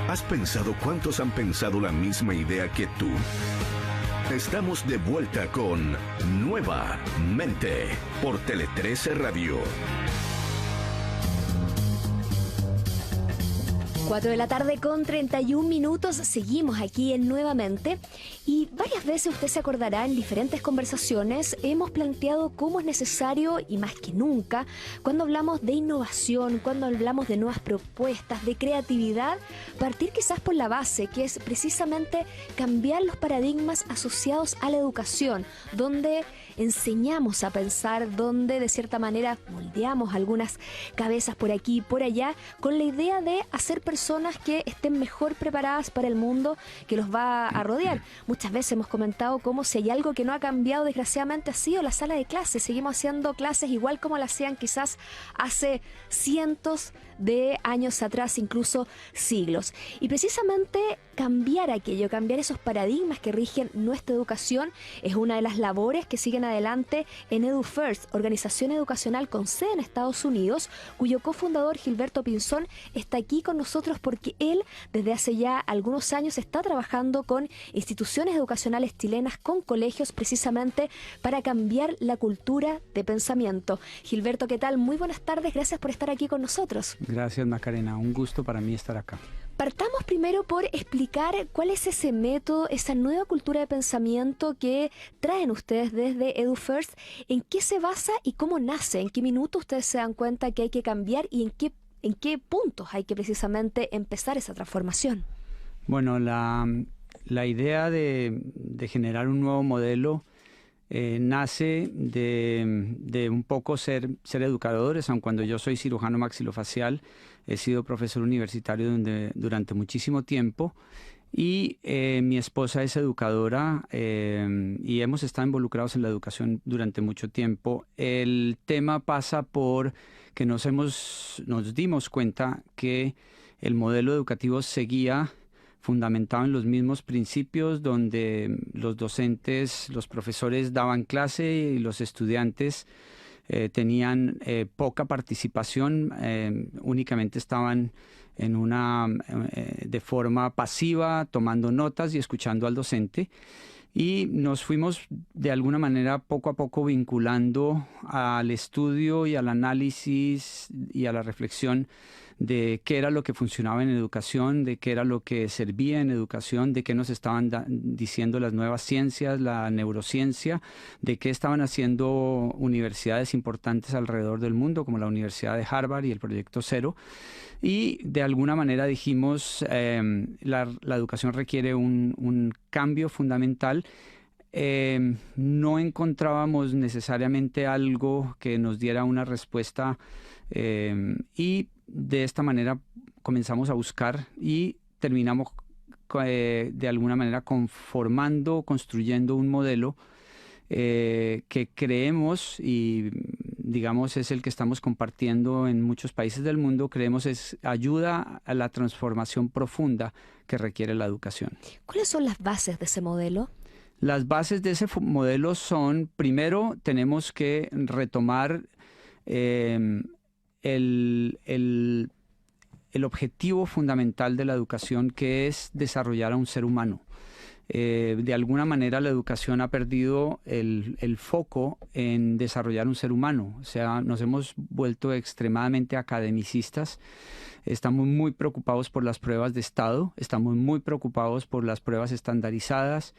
¿Has pensado cuántos han pensado la misma idea que tú? Estamos de vuelta con Nueva Mente por Tele 13 Radio. 4 de la tarde con 31 minutos, seguimos aquí en Nuevamente y varias veces usted se acordará en diferentes conversaciones hemos planteado cómo es necesario y más que nunca cuando hablamos de innovación, cuando hablamos de nuevas propuestas, de creatividad, partir quizás por la base que es precisamente cambiar los paradigmas asociados a la educación, donde enseñamos a pensar, donde de cierta manera moldeamos algunas cabezas por aquí y por allá con la idea de hacer personas que estén mejor preparadas para el mundo que los va a rodear. Muchas veces hemos comentado cómo si hay algo que no ha cambiado desgraciadamente ha sido la sala de clases. Seguimos haciendo clases igual como las hacían quizás hace cientos de años atrás, incluso siglos. Y precisamente cambiar aquello, cambiar esos paradigmas que rigen nuestra educación es una de las labores que siguen adelante en EduFirst, organización educacional con sede en Estados Unidos, cuyo cofundador Gilberto Pinzón está aquí con nosotros porque él desde hace ya algunos años está trabajando con instituciones educacionales chilenas, con colegios precisamente para cambiar la cultura de pensamiento. Gilberto, ¿qué tal? Muy buenas tardes, gracias por estar aquí con nosotros. Gracias, Macarena, un gusto para mí estar acá. Partamos primero por explicar cuál es ese método, esa nueva cultura de pensamiento que traen ustedes desde EduFirst, en qué se basa y cómo nace, en qué minuto ustedes se dan cuenta que hay que cambiar y en qué puntos hay que precisamente empezar esa transformación. Bueno, la idea de generar un nuevo modelo nace de un poco ser educadores, aun cuando yo soy cirujano maxilofacial, he sido profesor universitario durante muchísimo tiempo y mi esposa es educadora y hemos estado involucrados en la educación durante mucho tiempo. El tema pasa por que nos dimos cuenta que el modelo educativo seguía fundamentado en los mismos principios donde los docentes, los profesores daban clase y los estudiantes tenían poca participación, únicamente estaban de forma pasiva, tomando notas y escuchando al docente. Y nos fuimos de alguna manera poco a poco vinculando al estudio y al análisis y a la reflexión de qué era lo que funcionaba en educación, de qué era lo que servía en educación, de qué nos estaban diciendo las nuevas ciencias, la neurociencia, de qué estaban haciendo universidades importantes alrededor del mundo, como la Universidad de Harvard y el Proyecto Cero. Y de alguna manera dijimos, la educación requiere un cambio fundamental. No encontrábamos necesariamente algo que nos diera una respuesta y de esta manera comenzamos a buscar y terminamos de alguna manera construyendo un modelo que creemos y digamos es el que estamos compartiendo en muchos países del mundo, creemos ayuda a la transformación profunda que requiere la educación. ¿Cuáles son las bases de ese modelo? Las bases de ese modelo son, primero, tenemos que retomar el objetivo fundamental de la educación, que es desarrollar a un ser humano. De alguna manera la educación ha perdido el foco en desarrollar un ser humano. O sea, nos hemos vuelto extremadamente academicistas. Estamos muy preocupados por las pruebas de estado, estamos muy preocupados por las pruebas estandarizadas.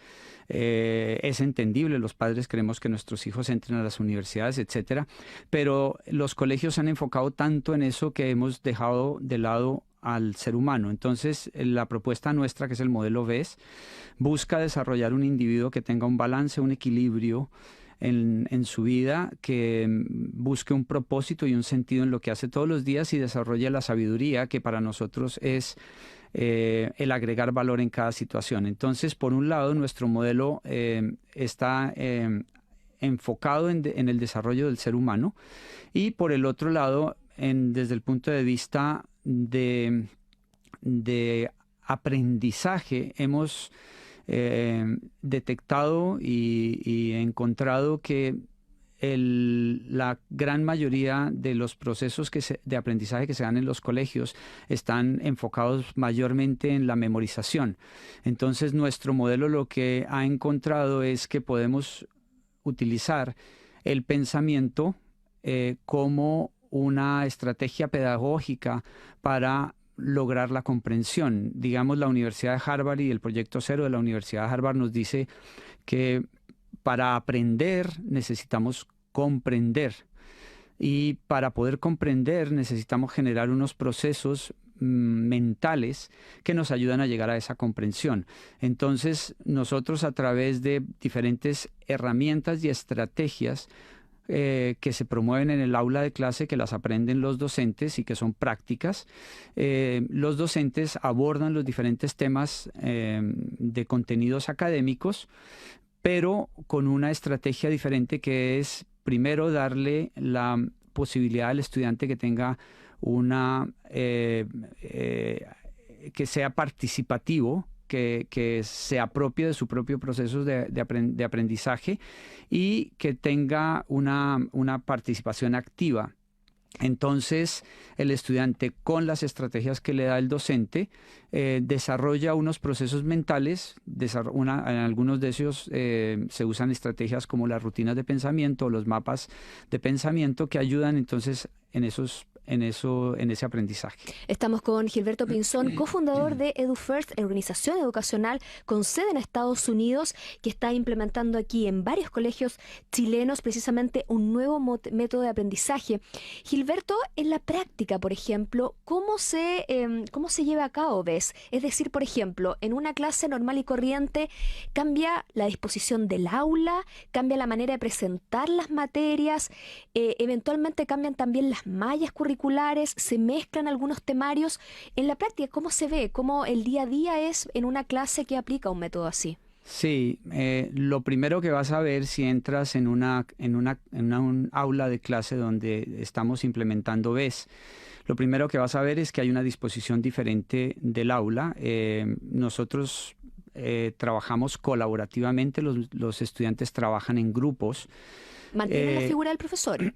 Es entendible, los padres queremos que nuestros hijos entren a las universidades, etcétera, pero los colegios se han enfocado tanto en eso que hemos dejado de lado al ser humano. Entonces, la propuesta nuestra, que es el modelo VES, busca desarrollar un individuo que tenga un balance, un equilibrio en su vida, que busque un propósito y un sentido en lo que hace todos los días y desarrolle la sabiduría, que para nosotros es el agregar valor en cada situación. Entonces, por un lado, nuestro modelo está enfocado en el desarrollo del ser humano y por el otro lado, desde el punto de vista de aprendizaje, hemos detectado y encontrado que la gran mayoría de los procesos de aprendizaje que se dan en los colegios están enfocados mayormente en la memorización. Entonces, nuestro modelo lo que ha encontrado es que podemos utilizar el pensamiento como una estrategia pedagógica para lograr la comprensión. Digamos, la Universidad de Harvard y el Proyecto Cero de la Universidad de Harvard nos dice que para aprender necesitamos comprender, y para poder comprender necesitamos generar unos procesos mentales que nos ayudan a llegar a esa comprensión. Entonces, nosotros, a través de diferentes herramientas y estrategias que se promueven en el aula de clase, que las aprenden los docentes y que son prácticas, los docentes abordan los diferentes temas de contenidos académicos, pero con una estrategia diferente, que es primero darle la posibilidad al estudiante que tenga que sea participativo, que se apropie de su propio proceso de aprendizaje y que tenga una participación activa. Entonces, el estudiante, con las estrategias que le da el docente, desarrolla unos procesos mentales. En algunos de ellos se usan estrategias como las rutinas de pensamiento o los mapas de pensamiento, que ayudan entonces en ese aprendizaje. Estamos con Gilberto Pinzón, cofundador de EduFirst, organización educacional con sede en Estados Unidos, que está implementando aquí en varios colegios chilenos precisamente un nuevo método de aprendizaje. Gilberto, en la práctica, por ejemplo, ¿cómo se lleva a cabo, ves? Es decir, por ejemplo, en una clase normal y corriente, ¿cambia la disposición del aula? ¿Cambia la manera de presentar las materias? ¿Eventualmente cambian también las mallas curriculares? ¿Se mezclan algunos temarios? En la práctica, ¿cómo se ve? ¿Cómo el día a día es en una clase que aplica un método así? Sí, lo primero que vas a ver si entras en un aula de clase donde estamos implementando BES, lo primero que vas a ver es que hay una disposición diferente del aula. Nosotros trabajamos colaborativamente, los estudiantes trabajan en grupos. ¿Mantiene la figura del profesor?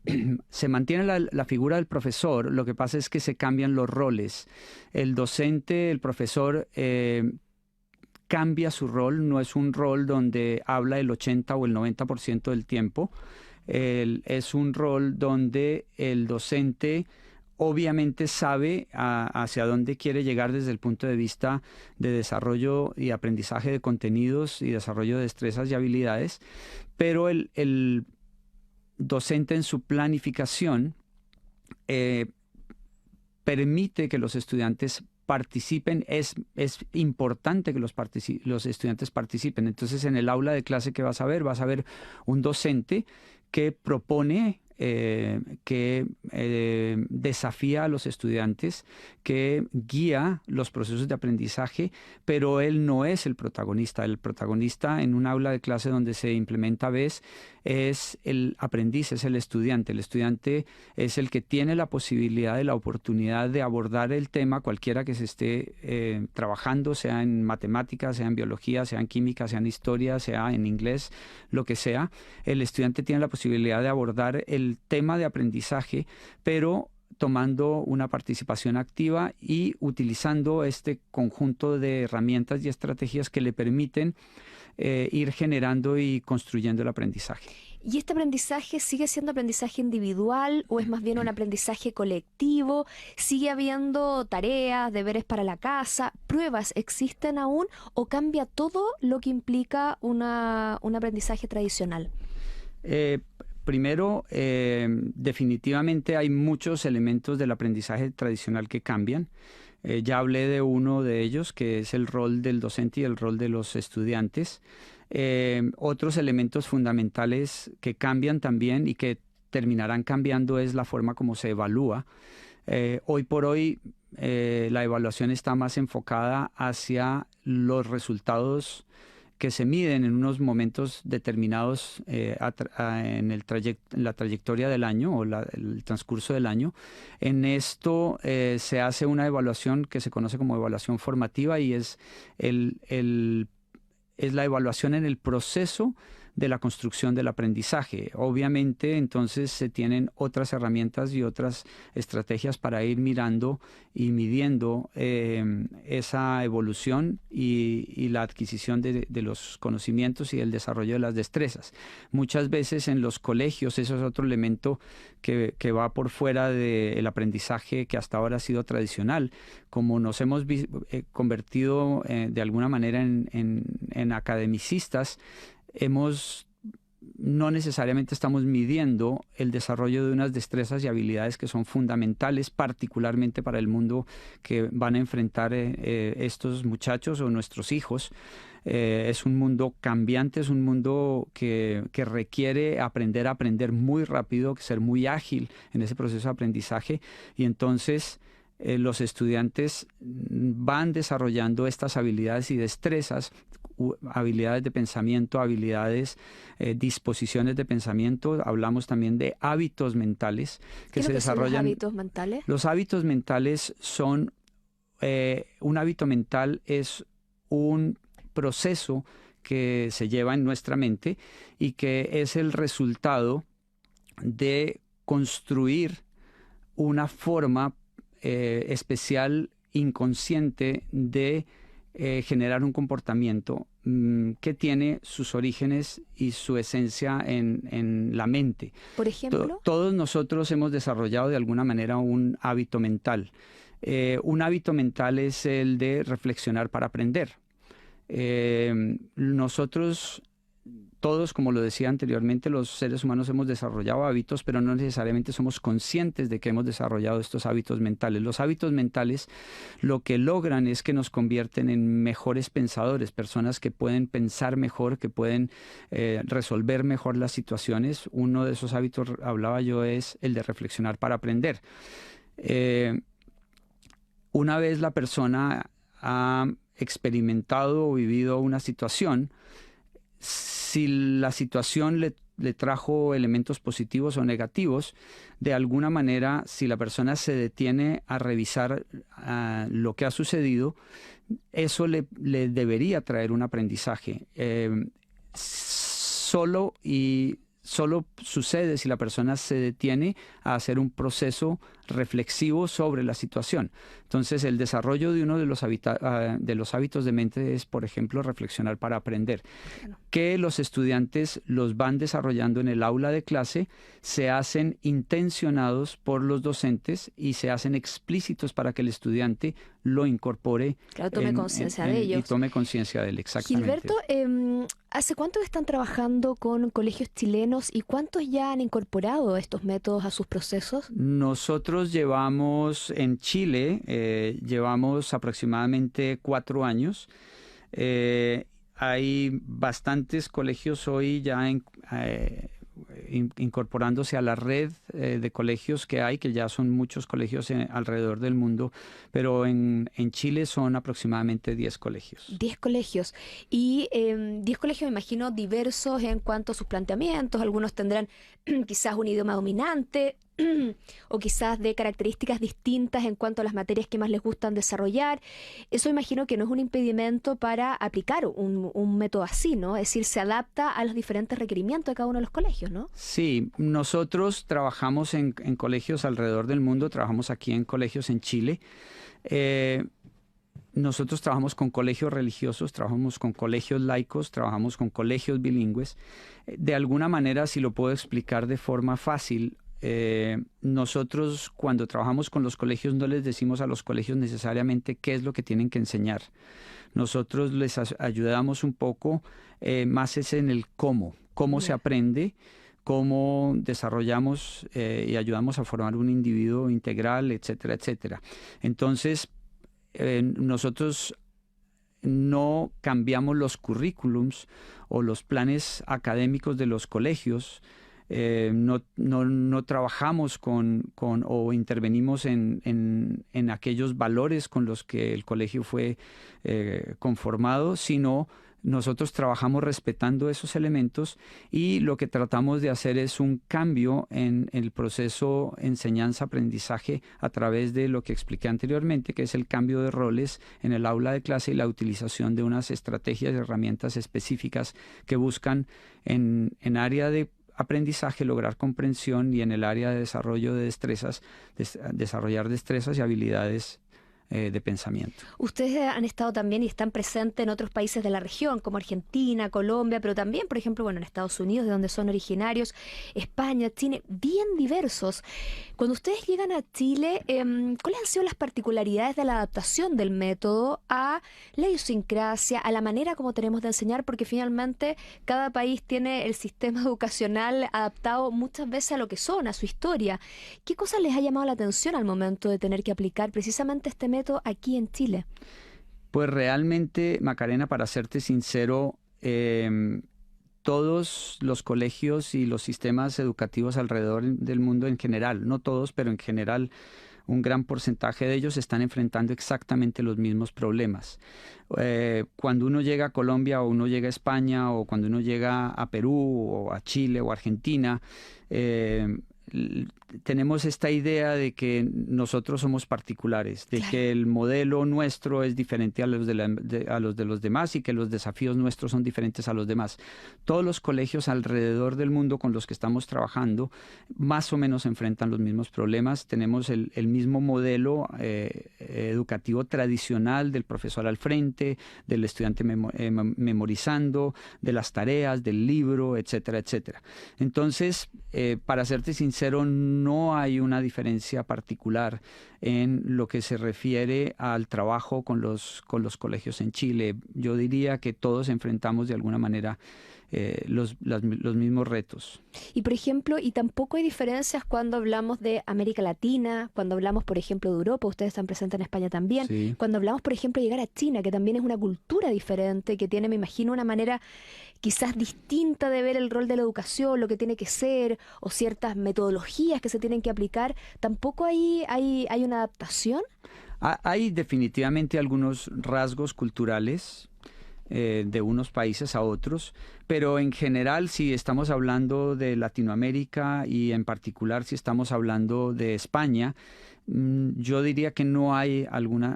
Se mantiene la figura del profesor, lo que pasa es que se cambian los roles. El docente, el profesor, cambia su rol, no es un rol donde habla el 80 o el 90% del tiempo. Es un rol donde el docente obviamente sabe hacia dónde quiere llegar desde el punto de vista de desarrollo y aprendizaje de contenidos y desarrollo de destrezas y habilidades, pero el docente, en su planificación, permite que los estudiantes participen. Es importante que los estudiantes participen. Entonces, en el aula de clase que vas a ver un docente que propone, que desafía a los estudiantes, que guía los procesos de aprendizaje, pero él no es el protagonista. El protagonista en un aula de clase donde se implementa BES es el aprendiz, es el estudiante. El estudiante es el que tiene la posibilidad, la oportunidad de abordar el tema, cualquiera que se esté trabajando, sea en matemáticas, sea en biología, sea en química, sea en historia, sea en inglés, lo que sea. El estudiante tiene la posibilidad de abordar el tema de aprendizaje, pero tomando una participación activa y utilizando este conjunto de herramientas y estrategias que le permiten ir generando y construyendo el aprendizaje. ¿Y este aprendizaje sigue siendo aprendizaje individual o es más bien un aprendizaje colectivo? ¿Sigue habiendo tareas, deberes para la casa, pruebas existen aún, o cambia todo lo que implica un aprendizaje tradicional? Primero, definitivamente hay muchos elementos del aprendizaje tradicional que cambian. Ya hablé de uno de ellos, que es el rol del docente y el rol de los estudiantes. Otros elementos fundamentales que cambian también y que terminarán cambiando es la forma como se evalúa. Hoy por hoy la evaluación está más enfocada hacia los resultados que se miden en unos momentos determinados en la trayectoria del año o el transcurso del año. En esto se hace una evaluación que se conoce como evaluación formativa, y es la evaluación en el proceso de la construcción del aprendizaje. Obviamente, entonces se tienen otras herramientas y otras estrategias para ir mirando y midiendo esa evolución y la adquisición de los conocimientos y el desarrollo de las destrezas. Muchas veces en los colegios, eso es otro elemento que va por fuera del aprendizaje que hasta ahora ha sido tradicional. Como nos hemos convertido de alguna manera en academicistas, no necesariamente estamos midiendo el desarrollo de unas destrezas y habilidades que son fundamentales, particularmente para el mundo que van a enfrentar estos muchachos o nuestros hijos. Es un mundo cambiante, es un mundo que requiere aprender a aprender muy rápido, ser muy ágil en ese proceso de aprendizaje, y entonces los estudiantes van desarrollando estas habilidades y destrezas, habilidades de pensamiento, habilidades, disposiciones de pensamiento. Hablamos también de hábitos mentales que se desarrollan. ¿Son los hábitos mentales? Los hábitos mentales son, un hábito mental es un proceso que se lleva en nuestra mente y que es el resultado de construir una forma especial, inconsciente, de generar un comportamiento que tiene sus orígenes y su esencia en la mente. Por ejemplo, todos nosotros hemos desarrollado de alguna manera un hábito mental. Un hábito mental es el de reflexionar para aprender. Nosotros todos, como lo decía anteriormente, los seres humanos hemos desarrollado hábitos, pero no necesariamente somos conscientes de que hemos desarrollado estos hábitos mentales. Los hábitos mentales lo que logran es que nos convierten en mejores pensadores, personas que pueden pensar mejor, que pueden resolver mejor las situaciones. Uno de esos hábitos, hablaba yo, es el de reflexionar para aprender. Una vez la persona ha experimentado o vivido una situación, si la situación le trajo elementos positivos o negativos, de alguna manera, si la persona se detiene a revisar lo que ha sucedido, eso le debería traer un aprendizaje. Solo sucede si la persona se detiene a hacer un proceso reflexivo sobre la situación. Entonces, el desarrollo de uno de los hábitos de mente es, por ejemplo, reflexionar para aprender. Que los estudiantes los van desarrollando en el aula de clase, se hacen intencionados por los docentes y se hacen explícitos para que el estudiante lo incorpore. Claro, tome conciencia de ellos. Y tome conciencia de él, exactamente. Gilberto, ¿hace cuánto están trabajando con colegios chilenos y cuántos ya han incorporado estos métodos a sus procesos? Nosotros llevamos en Chile, llevamos aproximadamente 4 años. Hay bastantes colegios hoy ya incorporándose a la red de colegios que hay, que ya son muchos colegios alrededor del mundo, pero en Chile son aproximadamente 10 colegios. 10 colegios. Y 10 colegios, me imagino, diversos en cuanto a sus planteamientos. Algunos tendrán quizás un idioma dominante, o quizás de características distintas en cuanto a las materias que más les gustan desarrollar. Eso imagino que no es un impedimento para aplicar un método así, ¿no? Es decir, se adapta a los diferentes requerimientos de cada uno de los colegios, ¿no? Sí, nosotros trabajamos en colegios alrededor del mundo, trabajamos aquí en colegios en Chile. Nosotros trabajamos con colegios religiosos, trabajamos con colegios laicos, trabajamos con colegios bilingües. De alguna manera, si lo puedo explicar de forma fácil, nosotros cuando trabajamos con los colegios no les decimos a los colegios necesariamente qué es lo que tienen que enseñar. Nosotros les ayudamos un poco, más es en el cómo se aprende, cómo desarrollamos y ayudamos a formar un individuo integral, etcétera, etcétera. Entonces, nosotros no cambiamos los currículums o los planes académicos de los colegios. No trabajamos o intervenimos en aquellos valores con los que el colegio fue conformado, sino Nosotros trabajamos respetando esos elementos y lo que tratamos de hacer es un cambio en el proceso enseñanza-aprendizaje a través de lo que expliqué anteriormente, que es el cambio de roles en el aula de clase y la utilización de unas estrategias y herramientas específicas que buscan en área de aprendizaje lograr comprensión y en el área de desarrollo de destrezas, desarrollar destrezas y habilidades de pensamiento. Ustedes han estado también y están presentes en otros países de la región, como Argentina, Colombia, pero también, por ejemplo, bueno, en Estados Unidos, de donde son originarios, España, Chile, bien diversos. Cuando ustedes llegan a Chile, ¿cuáles han sido las particularidades de la adaptación del método a la idiosincrasia, a la manera como tenemos de enseñar? Porque finalmente cada país tiene el sistema educacional adaptado muchas veces a lo que son, a su historia. ¿Qué cosas les ha llamado la atención al momento de tener que aplicar precisamente este método aquí en Chile? Pues realmente, Macarena, para serte sincero, todos los colegios y los sistemas educativos alrededor del mundo en general, no todos, pero en general, un gran porcentaje de ellos están enfrentando exactamente los mismos problemas. Cuando uno llega a Colombia o uno llega a España o cuando uno llega a Perú o a Chile o a Argentina, tenemos esta idea de que nosotros somos particulares, de Claro. que el modelo nuestro es diferente a los de los demás y que los desafíos nuestros son diferentes a los demás. Todos los colegios alrededor del mundo con los que estamos trabajando más o menos enfrentan los mismos problemas. Tenemos el mismo modelo educativo tradicional del profesor al frente, del estudiante memorizando, de las tareas, del libro, etcétera, etcétera. Entonces, para serte sincero, no hay una diferencia particular en lo que se refiere al trabajo con los colegios en Chile. Yo diría que todos enfrentamos de alguna manera los mismos retos. Y por ejemplo, y tampoco hay diferencias cuando hablamos de América Latina, cuando hablamos, por ejemplo, de Europa, ustedes están presentes en España también, Sí. cuando hablamos, por ejemplo, de llegar a China, que también es una cultura diferente, que tiene, me imagino, una manera quizás distinta de ver el rol de la educación, lo que tiene que ser, o ciertas metodologías que se tienen que aplicar. ¿Tampoco hay una adaptación? Hay definitivamente algunos rasgos culturales de unos países a otros, pero en general, si estamos hablando de Latinoamérica y en particular si estamos hablando de España, yo diría que no hay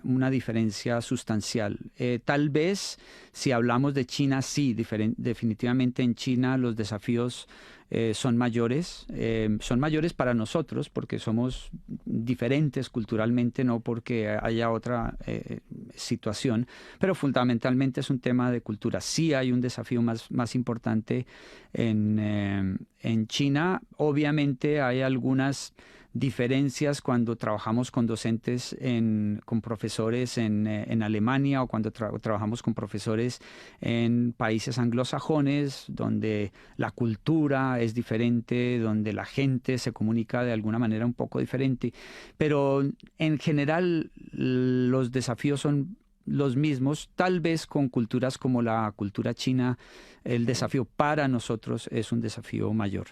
una diferencia sustancial. Tal vez si hablamos de China, sí, definitivamente en China los desafíos son mayores para nosotros porque somos diferentes culturalmente, no porque haya otra situación, pero fundamentalmente es un tema de cultura. Sí hay un desafío más importante en China. Obviamente hay algunas diferencias cuando trabajamos con docentes, con profesores en Alemania o cuando trabajamos con profesores en países anglosajones, donde la cultura es diferente, donde la gente se comunica de alguna manera un poco diferente. Pero en general los desafíos son los mismos, tal vez con culturas como la cultura china, el desafío para nosotros es un desafío mayor.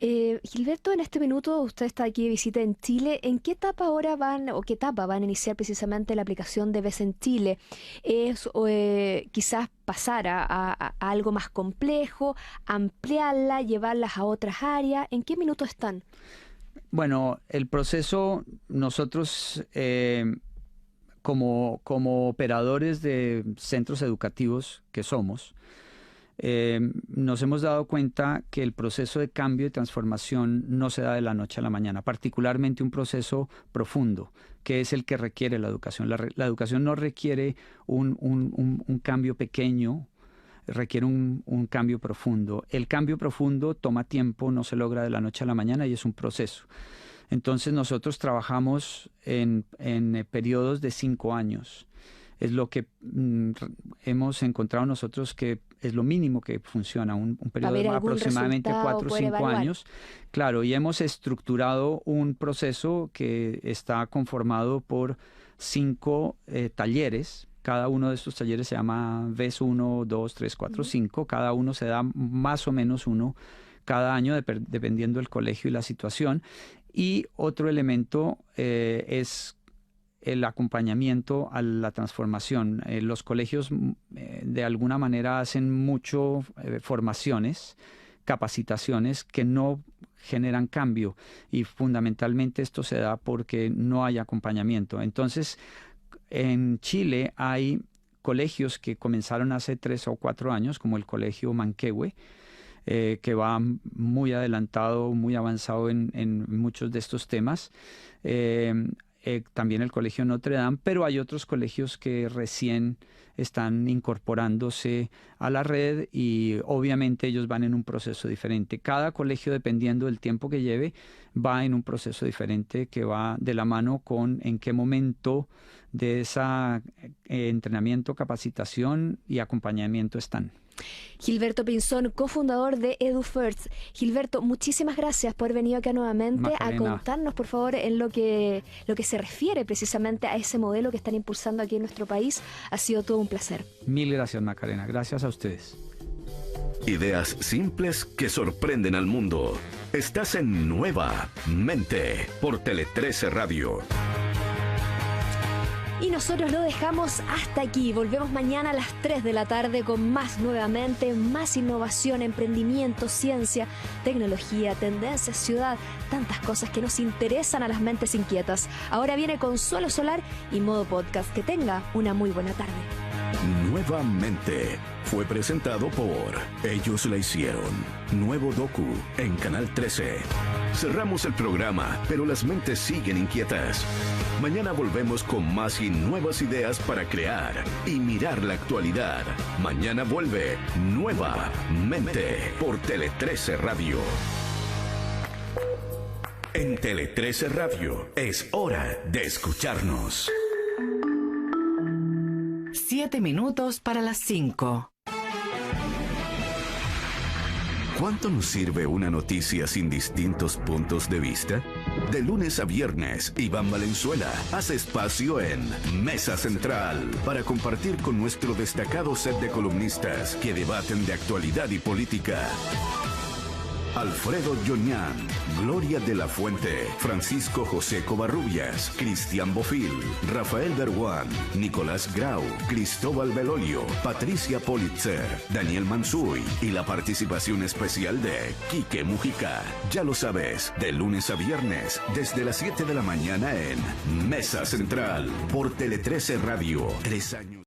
Gilberto, en este minuto usted está aquí de visita en Chile. ¿En qué etapa ahora qué etapa van a iniciar precisamente la aplicación de BES en Chile? ¿Es quizás pasar a algo más complejo, ampliarla, llevarlas a otras áreas? ¿En qué minuto están? Bueno, el proceso, nosotros como operadores de centros educativos que somos, nos hemos dado cuenta que el proceso de cambio y transformación no se da de la noche a la mañana, particularmente un proceso profundo, que es el que requiere la educación. La educación no requiere un cambio pequeño, requiere un cambio profundo. El cambio profundo toma tiempo, no se logra de la noche a la mañana y es un proceso. Entonces nosotros trabajamos en periodos de 5 años. Es lo que hemos encontrado nosotros que es lo mínimo que funciona, un periodo de aproximadamente 4 o 5 años. Claro, y hemos estructurado un proceso que está conformado por 5 talleres. Cada uno de estos talleres se llama BES 1, 2, 3, 4, 5. Cada uno se da más o menos uno cada año, dependiendo del colegio y la situación. Y otro elemento es el acompañamiento a la transformación. Los colegios de alguna manera hacen mucho formaciones, capacitaciones que no generan cambio, y fundamentalmente esto se da porque no hay acompañamiento. Entonces, en Chile hay colegios que comenzaron hace 3 o 4 años, como el Colegio Manquehue, que va muy adelantado, muy avanzado en muchos de estos temas. También el Colegio Notre Dame, pero hay otros colegios que recién están incorporándose a la red, y obviamente ellos van en un proceso diferente. Cada colegio, dependiendo del tiempo que lleve, va en un proceso diferente que va de la mano con en qué momento de ese entrenamiento, capacitación y acompañamiento están. Gilberto Pinzón, cofundador de EduFirst. Gilberto, muchísimas gracias por venir acá nuevamente Macarena, a contarnos, por favor, en lo que se refiere precisamente a ese modelo que están impulsando aquí en nuestro país. Ha sido todo un placer. Mil gracias, Macarena. Gracias a ustedes. Ideas simples que sorprenden al mundo. Estás en Nueva Mente por Tele 13 Radio. Y nosotros lo dejamos hasta aquí. Volvemos mañana a las 3 de la tarde con más Nuevamente, más innovación, emprendimiento, ciencia, tecnología, tendencias, ciudad, tantas cosas que nos interesan a las mentes inquietas. Ahora viene Consuelo Solar y Modo Podcast. Que tenga una muy buena tarde. Nuevamente fue presentado por Ellos la Hicieron. Nuevo docu en Canal 13. Cerramos el programa, pero las mentes siguen inquietas. Mañana volvemos con más y nuevas ideas para crear y mirar la actualidad. Mañana vuelve Nuevamente por Tele 13 Radio. En Tele 13 Radio es hora de escucharnos. 7 minutos para las 5. ¿Cuánto nos sirve una noticia sin distintos puntos de vista? De lunes a viernes, Iván Valenzuela hace espacio en Mesa Central para compartir con nuestro destacado set de columnistas que debaten de actualidad y política. Alfredo Yoñán, Gloria de la Fuente, Francisco José Covarrubias, Cristian Bofil, Rafael Berguán, Nicolás Grau, Cristóbal Belolio, Patricia Politzer, Daniel Mansuy y la participación especial de Quique Mujica. Ya lo sabes, de lunes a viernes, desde las 7 de la mañana en Mesa Central, por Tele 13 Radio. 3 años.